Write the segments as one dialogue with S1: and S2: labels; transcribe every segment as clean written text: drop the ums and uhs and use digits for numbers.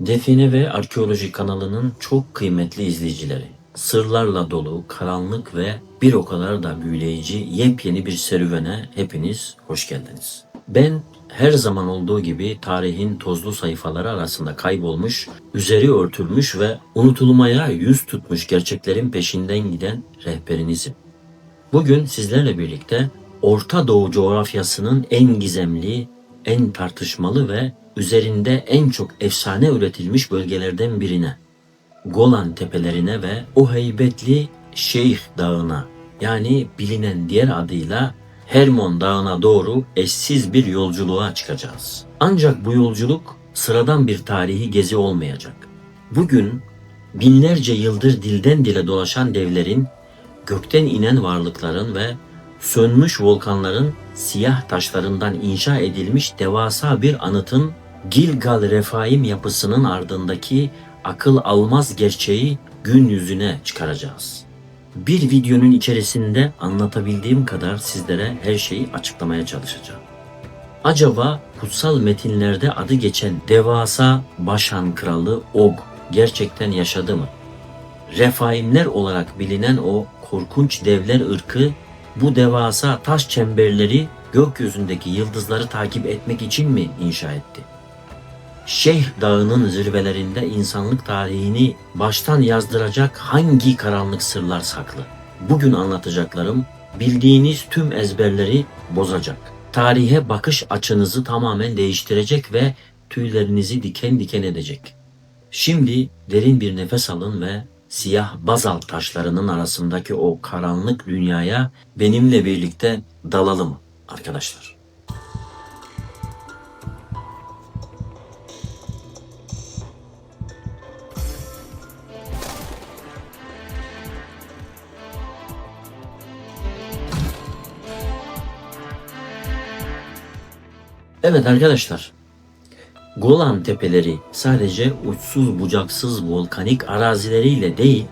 S1: Define ve Arkeoloji kanalının çok kıymetli izleyicileri, sırlarla dolu, karanlık ve bir o kadar da büyüleyici yepyeni bir serüvene hepiniz hoş geldiniz. Ben her zaman olduğu gibi tarihin tozlu sayfaları arasında kaybolmuş, üzeri örtülmüş ve unutulmaya yüz tutmuş gerçeklerin peşinden giden rehberinizim. Bugün sizlerle birlikte Orta Doğu coğrafyasının en gizemli, en tartışmalı ve üzerinde en çok efsane üretilmiş bölgelerden birine, Golan Tepelerine ve o heybetli Şeyh Dağı'na, yani bilinen diğer adıyla Hermon Dağı'na doğru eşsiz bir yolculuğa çıkacağız. Ancak bu yolculuk sıradan bir tarihi gezi olmayacak. Bugün binlerce yıldır dilden dile dolaşan devlerin, gökten inen varlıkların ve sönmüş volkanların siyah taşlarından inşa edilmiş devasa bir anıtın Gilgal Refaim yapısının ardındaki akıl almaz gerçeği gün yüzüne çıkaracağız. Bir videonun içerisinde anlatabildiğim kadar sizlere her şeyi açıklamaya çalışacağım. Acaba kutsal metinlerde adı geçen devasa Başan kralı Og gerçekten yaşadı mı? Refaimler olarak bilinen o korkunç devler ırkı bu devasa taş çemberleri gökyüzündeki yıldızları takip etmek için mi inşa etti? Şeyh Dağı'nın zirvelerinde insanlık tarihini baştan yazdıracak hangi karanlık sırlar saklı? Bugün anlatacaklarım bildiğiniz tüm ezberleri bozacak. Tarihe bakış açınızı tamamen değiştirecek ve tüylerinizi diken diken edecek. Şimdi derin bir nefes alın ve siyah bazalt taşlarının arasındaki o karanlık dünyaya benimle birlikte dalalım arkadaşlar. Evet arkadaşlar, Golan Tepeleri sadece uçsuz bucaksız volkanik arazileriyle değil,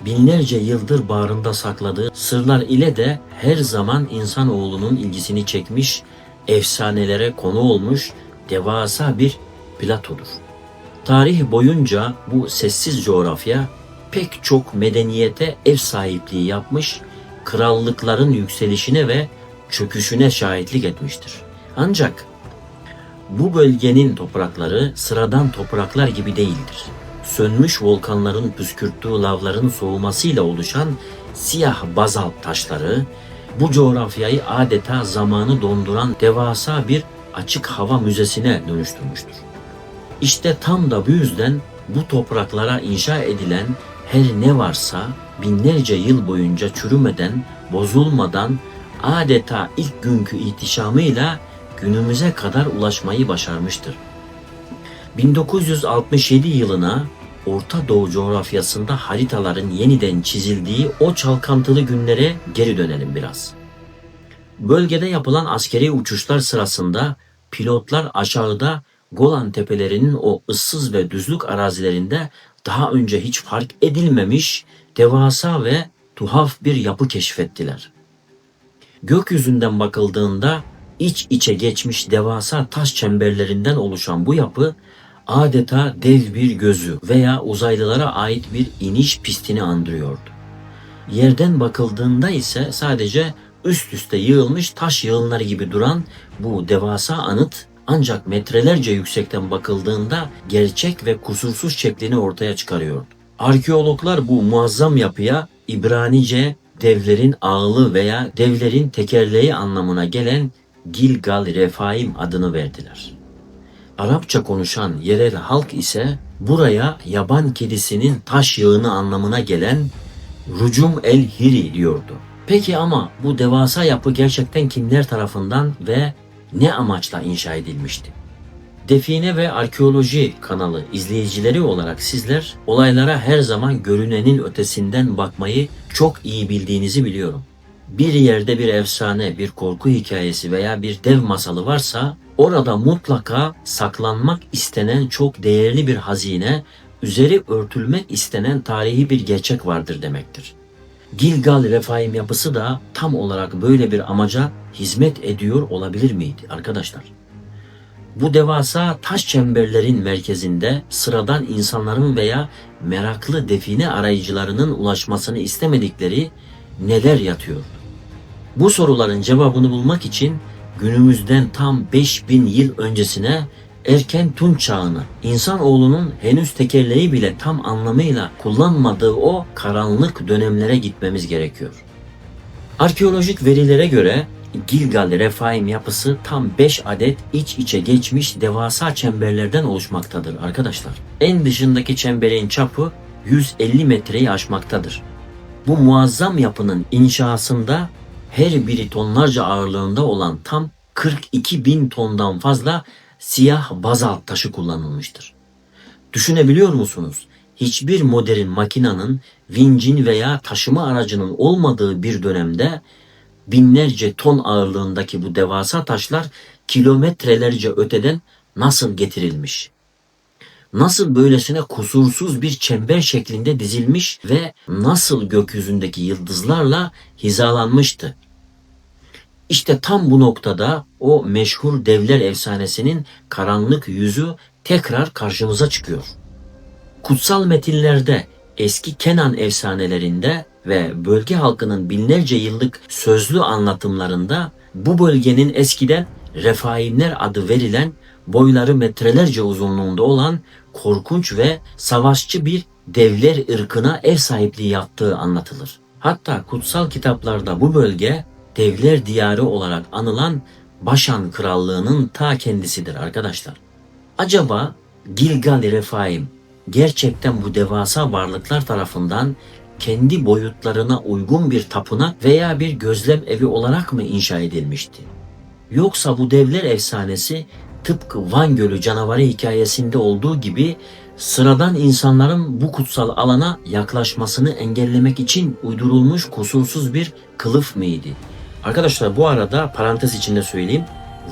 S1: binlerce yıldır bağrında sakladığı sırlar ile de her zaman insanoğlunun ilgisini çekmiş, efsanelere konu olmuş devasa bir platodur. Tarih boyunca bu sessiz coğrafya pek çok medeniyete ev sahipliği yapmış, krallıkların yükselişine ve çöküşüne şahitlik etmiştir. Ancak bu bölgenin toprakları sıradan topraklar gibi değildir. Sönmüş volkanların püskürttüğü lavların soğumasıyla oluşan siyah bazalt taşları bu coğrafyayı adeta zamanı donduran devasa bir açık hava müzesine dönüştürmüştür. İşte tam da bu yüzden bu topraklara inşa edilen her ne varsa binlerce yıl boyunca çürümeden, bozulmadan adeta ilk günkü ihtişamıyla günümüze kadar ulaşmayı başarmıştır. 1967 yılına Orta Doğu coğrafyasında haritaların yeniden çizildiği o çalkantılı günlere geri dönelim biraz. Bölgede yapılan askeri uçuşlar sırasında pilotlar aşağıda Golan Tepelerinin o ıssız ve düzlük arazilerinde daha önce hiç fark edilmemiş devasa ve tuhaf bir yapı keşfettiler. Gökyüzünden bakıldığında iç içe geçmiş devasa taş çemberlerinden oluşan bu yapı adeta dev bir gözü veya uzaylılara ait bir iniş pistini andırıyordu. Yerden bakıldığında ise sadece üst üste yığılmış taş yığınları gibi duran bu devasa anıt ancak metrelerce yüksekten bakıldığında gerçek ve kusursuz şeklini ortaya çıkarıyordu. Arkeologlar bu muazzam yapıya İbranice devlerin ağlı veya devlerin tekerleği anlamına gelen Gilgal Refaim adını verdiler. Arapça konuşan yerel halk ise buraya yaban kedisinin taş yığını anlamına gelen Rucum el Hiri diyordu. Peki ama bu devasa yapı gerçekten kimler tarafından ve ne amaçla inşa edilmişti? Define ve Arkeoloji kanalı izleyicileri olarak sizler olaylara her zaman görünenin ötesinden bakmayı çok iyi bildiğinizi biliyorum. Bir yerde bir efsane, bir korku hikayesi veya bir dev masalı varsa orada mutlaka saklanmak istenen çok değerli bir hazine, üzeri örtülmek istenen tarihi bir gerçek vardır demektir. Gilgal Refaim yapısı da tam olarak böyle bir amaca hizmet ediyor olabilir miydi arkadaşlar? Bu devasa taş çemberlerin merkezinde sıradan insanların veya meraklı define arayıcılarının ulaşmasını istemedikleri neler yatıyor? Bu soruların cevabını bulmak için günümüzden tam 5000 yıl öncesine, erken Tunç çağına, insanoğlunun henüz tekerleği bile tam anlamıyla kullanmadığı o karanlık dönemlere gitmemiz gerekiyor. Arkeolojik verilere göre Gilgal-Refaim yapısı tam 5 adet iç içe geçmiş devasa çemberlerden oluşmaktadır arkadaşlar. En dışındaki çemberin çapı 150 metreyi aşmaktadır. Bu muazzam yapının inşasında her biri tonlarca ağırlığında olan tam 42 bin tondan fazla siyah bazalt taşı kullanılmıştır. Düşünebiliyor musunuz? Hiçbir modern makinanın, vincin veya taşıma aracının olmadığı bir dönemde binlerce ton ağırlığındaki bu devasa taşlar kilometrelerce öteden nasıl getirilmiş? Nasıl böylesine kusursuz bir çember şeklinde dizilmiş ve nasıl gökyüzündeki yıldızlarla hizalanmıştı? İşte tam bu noktada o meşhur devler efsanesinin karanlık yüzü tekrar karşımıza çıkıyor. Kutsal metinlerde, eski Kenan efsanelerinde ve bölge halkının binlerce yıllık sözlü anlatımlarında bu bölgenin eskiden Refaimler adı verilen, boyları metrelerce uzunluğunda olan korkunç ve savaşçı bir devler ırkına ev sahipliği yaptığı anlatılır. Hatta kutsal kitaplarda bu bölge devler diyarı olarak anılan Başan Krallığı'nın ta kendisidir arkadaşlar. Acaba Gilgal-Refaim gerçekten bu devasa varlıklar tarafından kendi boyutlarına uygun bir tapınak veya bir gözlem evi olarak mı inşa edilmişti? Yoksa bu devler efsanesi tıpkı Van Gölü canavarı hikayesinde olduğu gibi sıradan insanların bu kutsal alana yaklaşmasını engellemek için uydurulmuş kusursuz bir kılıf mıydı? Arkadaşlar bu arada parantez içinde söyleyeyim.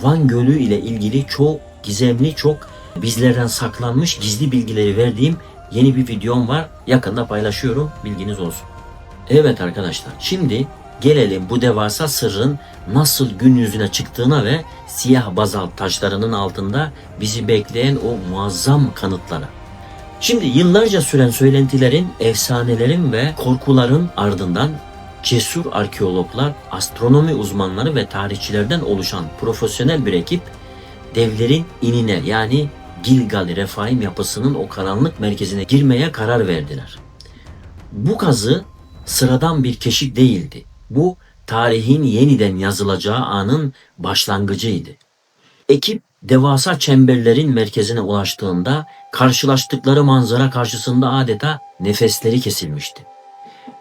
S1: Van Gölü ile ilgili çok gizemli, çok bizlerden saklanmış gizli bilgileri verdiğim yeni bir videom var. Yakında paylaşıyorum. Bilginiz olsun. Evet arkadaşlar, şimdi gelelim bu devasa sırrın nasıl gün yüzüne çıktığına ve siyah bazalt taşlarının altında bizi bekleyen o muazzam kanıtlara. Şimdi yıllarca süren söylentilerin, efsanelerin ve korkuların ardından cesur arkeologlar, astronomi uzmanları ve tarihçilerden oluşan profesyonel bir ekip devlerin inine yani Gilgal-Refaim yapısının o karanlık merkezine girmeye karar verdiler. Bu kazı sıradan bir keşif değildi. Bu tarihin yeniden yazılacağı anın başlangıcıydı. Ekip devasa çemberlerin merkezine ulaştığında karşılaştıkları manzara karşısında adeta nefesleri kesilmişti.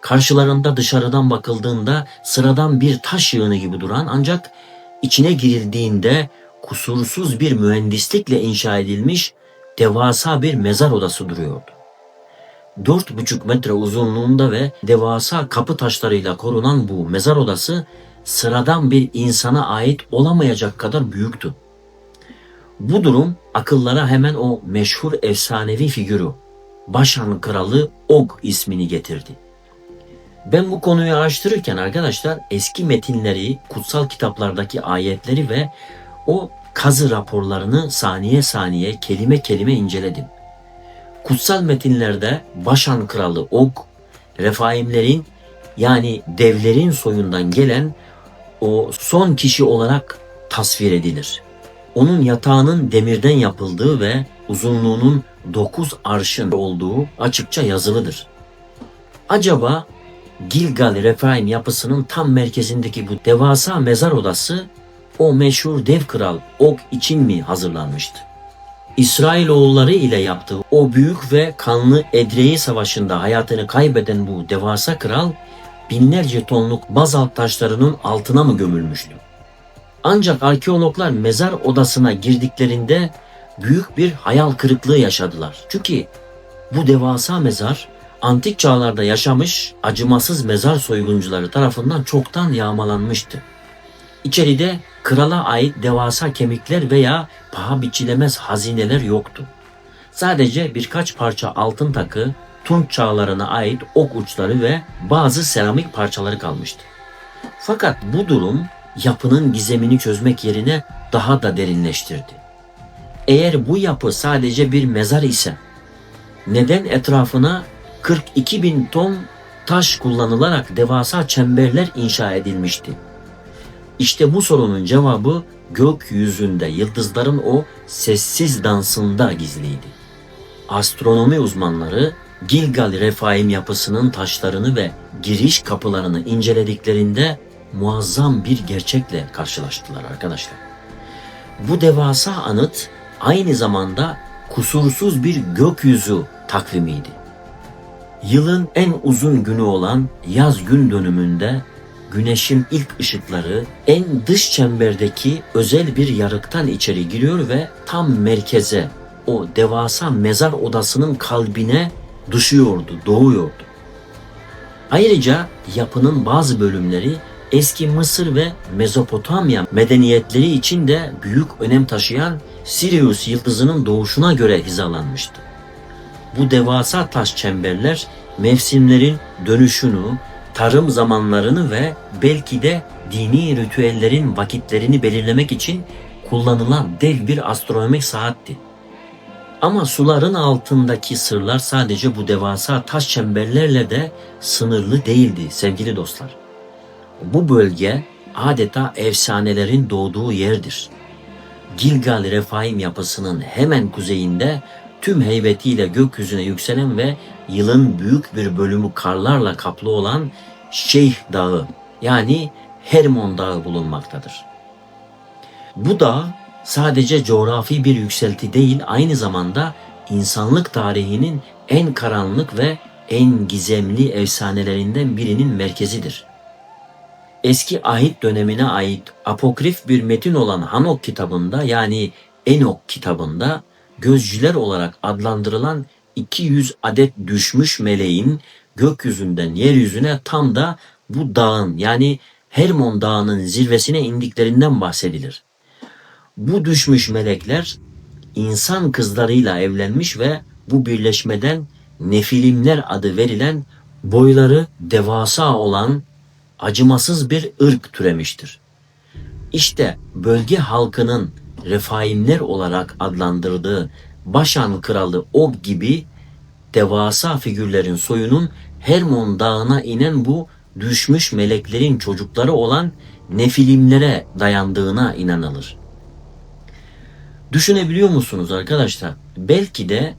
S1: Karşılarında dışarıdan bakıldığında sıradan bir taş yığını gibi duran ancak içine girildiğinde kusursuz bir mühendislikle inşa edilmiş devasa bir mezar odası duruyordu. 4,5 metre uzunluğunda ve devasa kapı taşlarıyla korunan bu mezar odası sıradan bir insana ait olamayacak kadar büyüktü. Bu durum akıllara hemen o meşhur efsanevi figürü Başan Kralı Og ismini getirdi. Ben bu konuyu araştırırken arkadaşlar eski metinleri, kutsal kitaplardaki ayetleri ve o kazı raporlarını saniye saniye, kelime kelime inceledim. Kutsal metinlerde Başan Kralı Og, Refaimlerin yani devlerin soyundan gelen o son kişi olarak tasvir edilir. Onun yatağının demirden yapıldığı ve uzunluğunun 9 arşın olduğu açıkça yazılıdır. Acaba Gilgal-Refaim yapısının tam merkezindeki bu devasa mezar odası o meşhur dev kral Og için mi hazırlanmıştı? İsrailoğulları ile yaptığı o büyük ve kanlı Edrei Savaşı'nda hayatını kaybeden bu devasa kral binlerce tonluk bazalt taşlarının altına mı gömülmüştü? Ancak arkeologlar mezar odasına girdiklerinde büyük bir hayal kırıklığı yaşadılar. Çünkü bu devasa mezar antik çağlarda yaşamış acımasız mezar soyguncuları tarafından çoktan yağmalanmıştı. İçeride krala ait devasa kemikler veya paha biçilemez hazineler yoktu. Sadece birkaç parça altın takı, Tunç çağlarına ait ok uçları ve bazı seramik parçaları kalmıştı. Fakat bu durum yapının gizemini çözmek yerine daha da derinleştirdi. Eğer bu yapı sadece bir mezar ise neden etrafına 42 bin ton taş kullanılarak devasa çemberler inşa edilmişti? İşte bu sorunun cevabı gökyüzünde yıldızların o sessiz dansında gizliydi. Astronomi uzmanları Gilgal-i yapısının taşlarını ve giriş kapılarını incelediklerinde muazzam bir gerçekle karşılaştılar arkadaşlar. Bu devasa anıt aynı zamanda kusursuz bir gökyüzü takvimiydi. Yılın en uzun günü olan yaz gün dönümünde güneşin ilk ışıkları en dış çemberdeki özel bir yarıktan içeri giriyor ve tam merkeze, o devasa mezar odasının kalbine düşüyordu, doğuyordu. Ayrıca yapının bazı bölümleri eski Mısır ve Mezopotamya medeniyetleri için de büyük önem taşıyan Sirius yıldızının doğuşuna göre hizalanmıştı. Bu devasa taş çemberler mevsimlerin dönüşünü, tarım zamanlarını ve belki de dini ritüellerin vakitlerini belirlemek için kullanılan dev bir astronomik saatti. Ama suların altındaki sırlar sadece bu devasa taş çemberlerle de sınırlı değildi sevgili dostlar. Bu bölge adeta efsanelerin doğduğu yerdir. Gilgal-i yapısının hemen kuzeyinde tüm heybetiyle gökyüzüne yükselen ve yılın büyük bir bölümü karlarla kaplı olan Şeyh Dağı yani Hermon Dağı bulunmaktadır. Bu dağ sadece coğrafi bir yükselti değil, aynı zamanda insanlık tarihinin en karanlık ve en gizemli efsanelerinden birinin merkezidir. Eski ahit dönemine ait apokrif bir metin olan Hanok kitabında yani Enok kitabında gözcüler olarak adlandırılan 200 adet düşmüş meleğin gökyüzünden yeryüzüne tam da bu dağın yani Hermon Dağı'nın zirvesine indiklerinden bahsedilir. Bu düşmüş melekler insan kızlarıyla evlenmiş ve bu birleşmeden Nefilimler adı verilen boyları devasa olan acımasız bir ırk türemiştir. İşte bölge halkının Refaimler olarak adlandırdığı Başan kralı Og gibi devasa figürlerin soyunun Hermon Dağı'na inen bu düşmüş meleklerin çocukları olan Nefilimlere dayandığına inanılır. Düşünebiliyor musunuz arkadaşlar? Belki de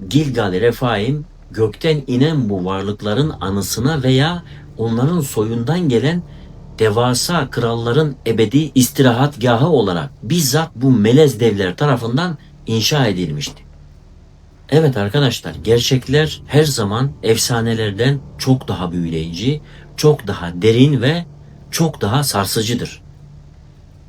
S1: Gilgal-i gökten inen bu varlıkların anısına veya onların soyundan gelen devasa kralların ebedi istirahatgahı olarak bizzat bu melez devler tarafından inşa edilmişti. Evet arkadaşlar, gerçekler her zaman efsanelerden çok daha büyüleyici, çok daha derin ve çok daha sarsıcıdır.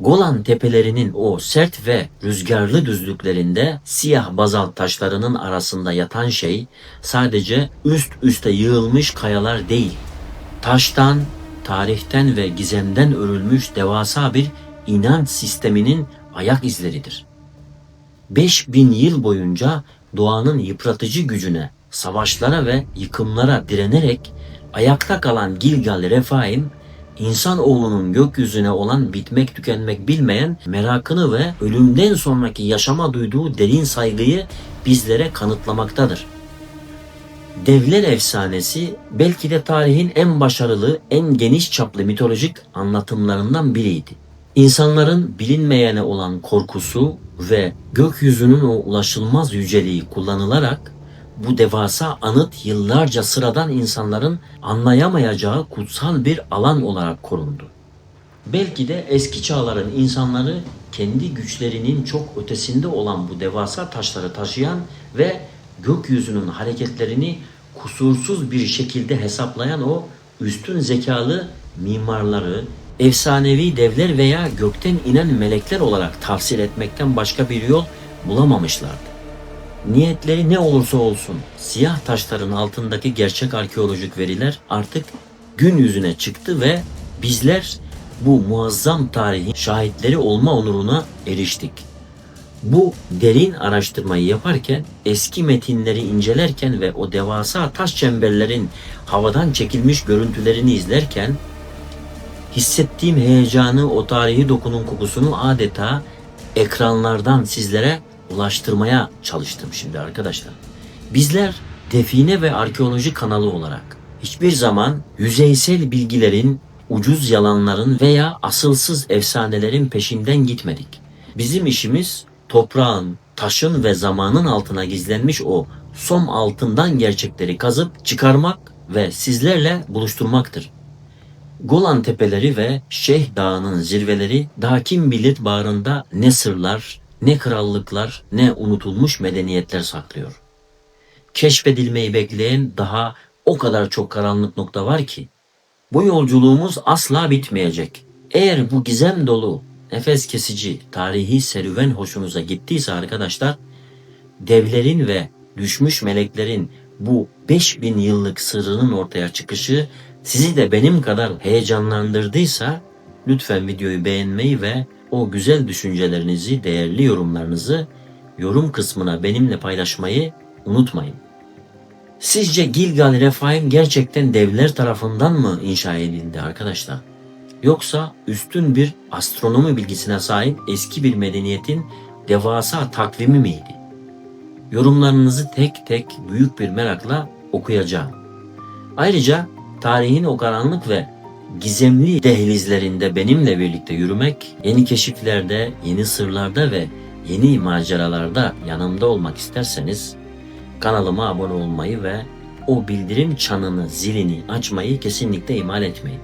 S1: Golan tepelerinin o sert ve rüzgarlı düzlüklerinde siyah bazalt taşlarının arasında yatan şey sadece üst üste yığılmış kayalar değil, taştan, tarihten ve gizemden örülmüş devasa bir inanç sisteminin ayak izleridir. 5000 yıl boyunca doğanın yıpratıcı gücüne, savaşlara ve yıkımlara direnerek ayakta kalan Gilgal-i İnsanoğlunun gökyüzüne olan bitmek tükenmek bilmeyen merakını ve ölümden sonraki yaşama duyduğu derin saygıyı bizlere kanıtlamaktadır. Devler efsanesi belki de tarihin en başarılı, en geniş çaplı mitolojik anlatımlarından biriydi. İnsanların bilinmeyene olan korkusu ve gökyüzünün o ulaşılmaz yüceliği kullanılarak bu devasa anıt yıllarca sıradan insanların anlayamayacağı kutsal bir alan olarak korundu. Belki de eski çağların insanları kendi güçlerinin çok ötesinde olan bu devasa taşları taşıyan ve gökyüzünün hareketlerini kusursuz bir şekilde hesaplayan o üstün zekalı mimarları, efsanevi devler veya gökten inen melekler olarak tafsir etmekten başka bir yol bulamamışlardı. Niyetleri ne olursa olsun siyah taşların altındaki gerçek arkeolojik veriler artık gün yüzüne çıktı ve bizler bu muazzam tarihin şahitleri olma onuruna eriştik. Bu derin araştırmayı yaparken, eski metinleri incelerken ve o devasa taş çemberlerin havadan çekilmiş görüntülerini izlerken hissettiğim heyecanı, o tarihi dokunun kokusunu adeta ekranlardan sizlere ulaştırmaya çalıştım şimdi arkadaşlar. Bizler define ve arkeoloji kanalı olarak hiçbir zaman yüzeysel bilgilerin, ucuz yalanların veya asılsız efsanelerin peşinden gitmedik. Bizim işimiz toprağın, taşın ve zamanın altına gizlenmiş o som altından gerçekleri kazıp çıkarmak ve sizlerle buluşturmaktır. Golan Tepeleri ve Şeyh Dağı'nın zirveleri daha kim bilir bağrında ne sırlar, ne krallıklar, ne unutulmuş medeniyetler saklıyor. Keşfedilmeyi bekleyen daha o kadar çok karanlık nokta var ki bu yolculuğumuz asla bitmeyecek. Eğer bu gizem dolu, nefes kesici, tarihi serüven hoşunuza gittiyse arkadaşlar, devlerin ve düşmüş meleklerin bu 5000 yıllık sırrının ortaya çıkışı sizi de benim kadar heyecanlandırdıysa lütfen videoyu beğenmeyi ve o güzel düşüncelerinizi, değerli yorumlarınızı yorum kısmına benimle paylaşmayı unutmayın. Sizce Gilgal Refaim gerçekten devler tarafından mı inşa edildi arkadaşlar? Yoksa üstün bir astronomi bilgisine sahip eski bir medeniyetin devasa takvimi miydi? Yorumlarınızı tek tek büyük bir merakla okuyacağım. Ayrıca tarihin o karanlık ve gizemli dehlizlerinde benimle birlikte yürümek, yeni keşiflerde, yeni sırlarda ve yeni maceralarda yanımda olmak isterseniz kanalıma abone olmayı ve o bildirim çanını, zilini açmayı kesinlikle ihmal etmeyin.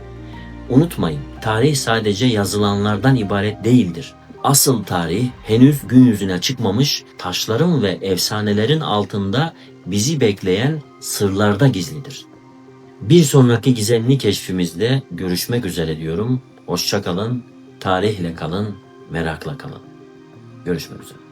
S1: Unutmayın, tarih sadece yazılanlardan ibaret değildir. Asıl tarih henüz gün yüzüne çıkmamış taşların ve efsanelerin altında bizi bekleyen sırlarda gizlidir. Bir sonraki gizemli keşfimizde görüşmek üzere diyorum. Hoşça kalın, tarihle kalın, merakla kalın. Görüşmek üzere.